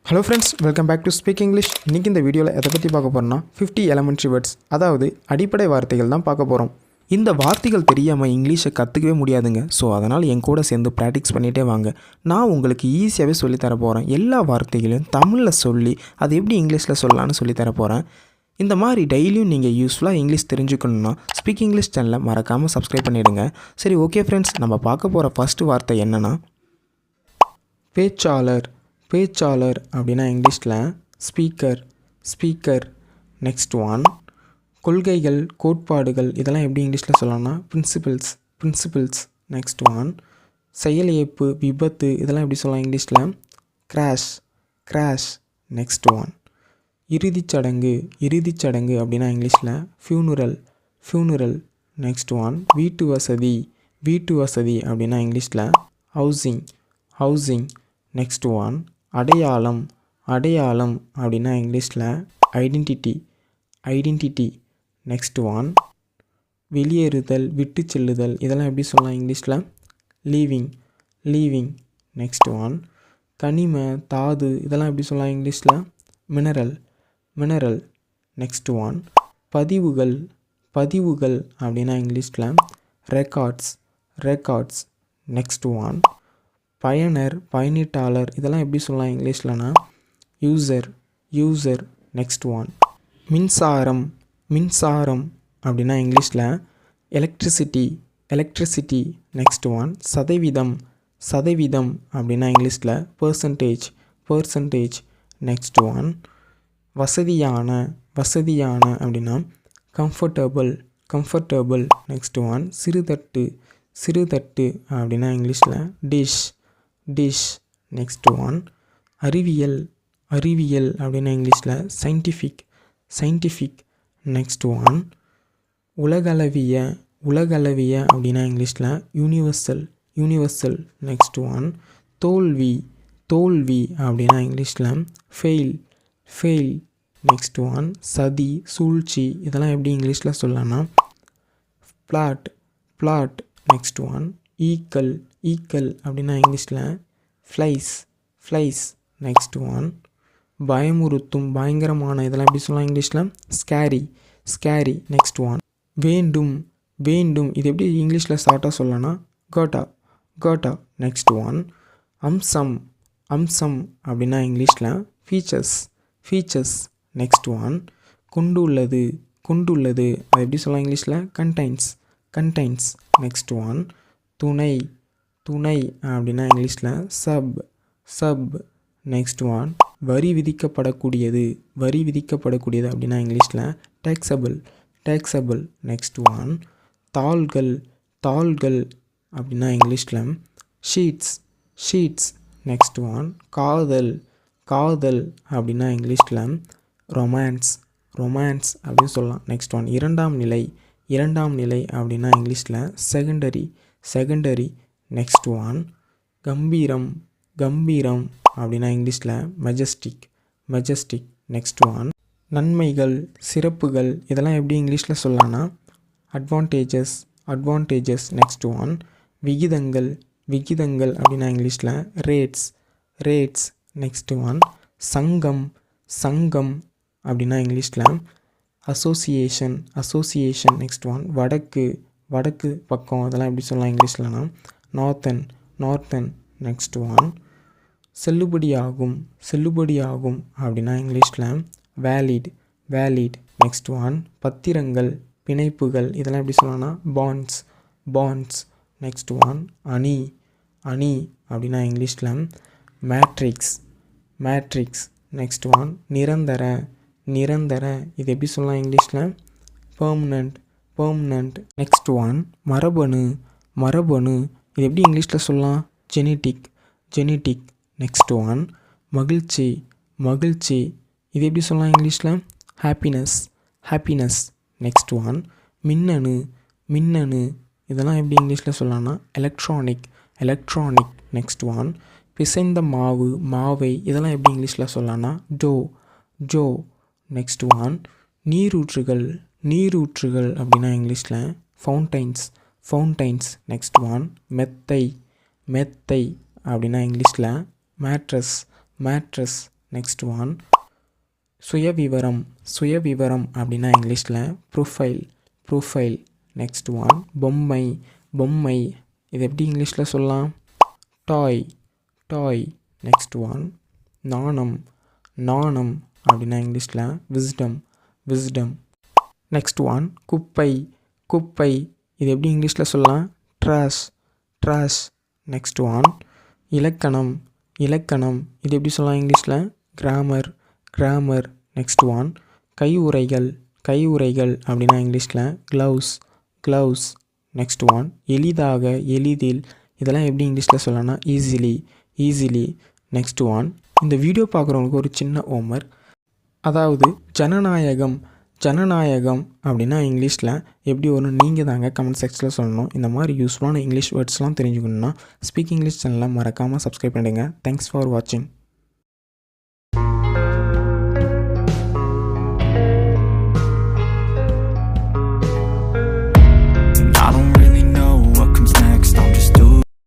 Hello friends, welcome back to speak English. இன்றைக்கி இந்த வீடியோவில் எதை பற்றி பார்க்க போகிறோம்னா 50 எலமெண்ட்ரி வேர்ட்ஸ், அதாவது அடிப்படை வார்த்தைகள் தான் பார்க்க போகிறோம். இந்த வார்த்தைகள் தெரியாமல் இங்கிலீஷை கற்றுக்கவே முடியாதுங்க. ஸோ அதனால் என் கூட சேர்ந்து ப்ராக்டிஸ் பண்ணிகிட்டே வாங்க. நான் உங்களுக்கு ஈஸியாகவே சொல்லித்தர போகிறேன். எல்லா வார்த்தைகளையும் தமிழில் சொல்லி அது எப்படி இங்கிலீஷில் சொல்லலான்னு சொல்லித்தர போகிறேன். இந்த மாதிரி டெய்லியும் நீங்கள் யூஸ்ஃபுல்லாக இங்கிலீஷ் தெரிஞ்சுக்கணுன்னா ஸ்பீக் இங்கிலீஷ் சேனலை மறக்காமல் சப்ஸ்கிரைப் பண்ணிவிடுங்க. சரி, ஓகே ஃப்ரெண்ட்ஸ், நம்ம பார்க்க போகிற ஃபஸ்ட்டு வார்த்தை என்னென்னா பேச்சாளர். பேச்சாளர் அப்படின்னா இங்கிலீஷில் ஸ்பீக்கர். நெக்ஸ்ட் ஒன் கொள்கைகள், கோட்பாடுகள், இதெல்லாம் எப்படி இங்கிலீஷில் சொல்லலாம்னா பிரின்சிபிள்ஸ். நெக்ஸ்ட் ஒன் செயலிழப்பு, விபத்து, இதெல்லாம் எப்படி சொல்லலாம் இங்கிலீஷில் கிராஷ். நெக்ஸ்ட் ஒன் இறுதிச்சடங்கு அப்படின்னா இங்கிலீஷில் ஃபியூனரல். நெக்ஸ்ட் ஒன் வீட்டு வசதி அப்படின்னா இங்கிலீஷில் ஹவுசிங். நெக்ஸ்ட் ஒன் அடையாளம் அப்படின்னா இங்கிலீஷில் ஐடென்டிட்டி. நெக்ஸ்ட் ஒன் வெளியேறுதல், விட்டு செல்லுதல், இதெல்லாம் எப்படி சொல்லலாம் இங்கிலீஷில் லீவிங். நெக்ஸ்ட் ஒன் கனிம, தாது, இதெல்லாம் எப்படி சொல்லலாம் இங்கிலீஷில் மினரல். நெக்ஸ்ட் ஒன் பதிவுகள் அப்படின்னா இங்கிலீஷில் ரெக்கார்ட்ஸ். நெக்ஸ்ட் ஒன் பயனீட்டாளர், இதெல்லாம் எப்படி சொல்லலாம் இங்கிலீஷ்லனா யூசர். நெக்ஸ்ட் ஒன் மின்சாரம் அப்படின்னா இங்கிலீஷில் எலக்ட்ரிசிட்டி. நெக்ஸ்ட் ஒன் சதவீதம் அப்படின்னா இங்கிலீஷில் பர்சன்டேஜ். நெக்ஸ்ட் ஒன் வசதியான அப்படின்னா கம்ஃபர்டபுள். நெக்ஸ்ட் ஒன் சிறுதட்டு அப்படின்னா இங்கிலீஷில் டிஷ். நெக்ஸ்ட் ஒன் அறிவியல் அப்படின்னா இங்கிலீஷில் சயின்டிஃபிக். நெக்ஸ்ட் ஒன் உலகளவிய அப்படின்னா இங்கிலீஷில் யூனிவர்சல். நெக்ஸ்ட் ஒன் தோல்வி அப்படின்னா இங்கிலீஷில் ஃபெயில். நெக்ஸ்ட் ஒன் சதி, சூழ்ச்சி, இதெல்லாம் எப்படி இங்கிலீஷில் சொல்லலாம்னா பிளாட். நெக்ஸ்ட் ஒன் ஈக்கல் அப்படின்னா இங்கிலீஷில் ஃப்ளைஸ். நெக்ஸ்ட் ஒன் பயமுறுத்தும், பயங்கரமான, இதெல்லாம் எப்படி சொல்லலாம் இங்கிலீஷில் ஸ்கேரி. நெக்ஸ்ட் ஒன் வேண்டும், இது எப்படி இங்கிலீஷில் ஷார்ட்டாக சொல்லலாம்னா கோட்டா. நெக்ஸ்ட் ஒன் அம்சம் அப்படின்னா இங்கிலீஷில் ஃபீச்சர்ஸ். நெக்ஸ்ட் ஒன் கொண்டுள்ளது, அது எப்படி சொல்லலாம் இங்கிலீஷில் கண்டைன்ஸ். நெக்ஸ்ட் ஒன் துணை அப்படின்னா இங்கிலீஷில் சப். நெக்ஸ்ட் ஒன் வரி விதிக்கப்படக்கூடியது அப்படின்னா இங்கிலீஷில் டேக்ஸபிள். நெக்ஸ்ட் ஒன் தாள்கள் அப்படின்னா இங்கிலீஷில் ஷீட்ஸ். நெக்ஸ்ட் ஒன் காதல் அப்படின்னா இங்கிலீஷில் ரொமான்ஸ் அப்படின்னு சொல்லலாம். நெக்ஸ்ட் ஒன் இரண்டாம் நிலை அப்படின்னா இங்கிலீஷில் செகண்டரி. நெக்ஸ்ட் ஒன் கம்பீரம் அப்படின்னா இங்கிலீஷில் மெஜஸ்டிக். நெக்ஸ்ட் ஒன் நன்மைகள், சிறப்புகள், இதெல்லாம் எப்படி இங்கிலீஷில் சொல்லலாம்னா அட்வான்டேஜஸ். நெக்ஸ்ட் ஒன் விகிதங்கள் அப்படின்னா இங்கிலீஷில் ரேட்ஸ். நெக்ஸ்ட் ஒன் சங்கம் அப்படின்னா இங்கிலீஷில் அசோசியேஷன். நெக்ஸ்ட் ஒன் வடக்கு பக்கம், அதெல்லாம் எப்படி சொல்லலாம் இங்கிலீஷ்லனா நார்த்தன். நெக்ஸ்ட் ஒன் செல்லுபடியாகும் அப்படின்னா இங்கிலீஷில் வேலிட். நெக்ஸ்ட் ஒன் பத்திரங்கள், பிணைப்புகள், இதெல்லாம் எப்படி சொல்லலாம்னா பாண்ட்ஸ். நெக்ஸ்ட் ஒன் அணி அப்படின்னா இங்கிலீஷில் மேட்ரிக்ஸ். நெக்ஸ்ட் ஒன் நிரந்தர, இது எப்படி சொல்லலாம் இங்கிலீஷில் பெர்மனண்ட். நெக்ஸ்ட் ஒன் மரபணு, இது எப்படி இங்கிலீஷில் சொல்லலாம் ஜெனட்டிக். நெக்ஸ்ட் ஒன் மகிழ்ச்சி, இது எப்படி சொல்லலாம் இங்கிலீஷில் ஹாப்பினஸ். நெக்ஸ்ட் ஒன் மின்னணு, இதெல்லாம் எப்படி இங்கிலீஷில் சொல்லலாம்னா எலக்ட்ரானிக். நெக்ஸ்ட் ஒன் பிசைந்த மாவை, இதெல்லாம் எப்படி இங்கிலீஷில் சொல்லலாம்னா டோ. நெக்ஸ்ட் ஒன் நீரூற்றுகள் அப்படின்னா இங்கிலீஷில் ஃபவுண்டைன்ஸ். நெக்ஸ்ட் ஒன் மெத்தை அப்படின்னா இங்கிலீஷில் மேட்ரஸ். நெக்ஸ்ட் ஒன் சுயவிவரம் சுயவிவரம் அப்படின்னா இங்கிலீஷில் ப்ரொஃபைல் நெக்ஸ்ட் ஒன் பொம்மை இது எப்படி இங்கிலீஷில் சொல்லலாம் டாய் நெக்ஸ்ட் ஒன் நாணம் அப்படின்னா இங்கிலீஷில் விஸ்டம் நெக்ஸ்ட் ஒன் குப்பை இது எப்படி இங்கிலீஷில் சொல்லலாம் ட்ராஷ் நெக்ஸ்ட் ஒன் இலக்கணம் இது எப்படி சொல்லலாம் இங்கிலீஷில் கிராமர் நெக்ஸ்ட் ஒன் கையுறைகள் அப்படின்னா இங்கிலீஷில் க்ளவுஸ் நெக்ஸ்ட் ஒன் எளிதில் இதெல்லாம் எப்படி இங்கிலீஷில் சொல்லலாம்னா ஈஸிலி நெக்ஸ்ட் ஒன் இந்த வீடியோ பார்க்குறவங்களுக்கு ஒரு சின்ன ஹோம்வொர்க், அதாவது ஜனநாயகம் அப்படின்னா இங்கிலீஷில் எப்படி வரும் நீங்கள் தாங்க கமெண்ட் செக்ஷனில் சொல்லணும். இந்த மாதிரி யூஸ்ஃபுல்லான இங்கிலீஷ் வேர்ட்ஸ்லாம் தெரிஞ்சுக்கணுன்னா ஸ்பீக் இங்கிலீஷ் சேனலை மறக்காமல் சப்ஸ்கிரைப் பண்ணிடுங்க. தேங்க்ஸ் ஃபார் வாட்சிங்.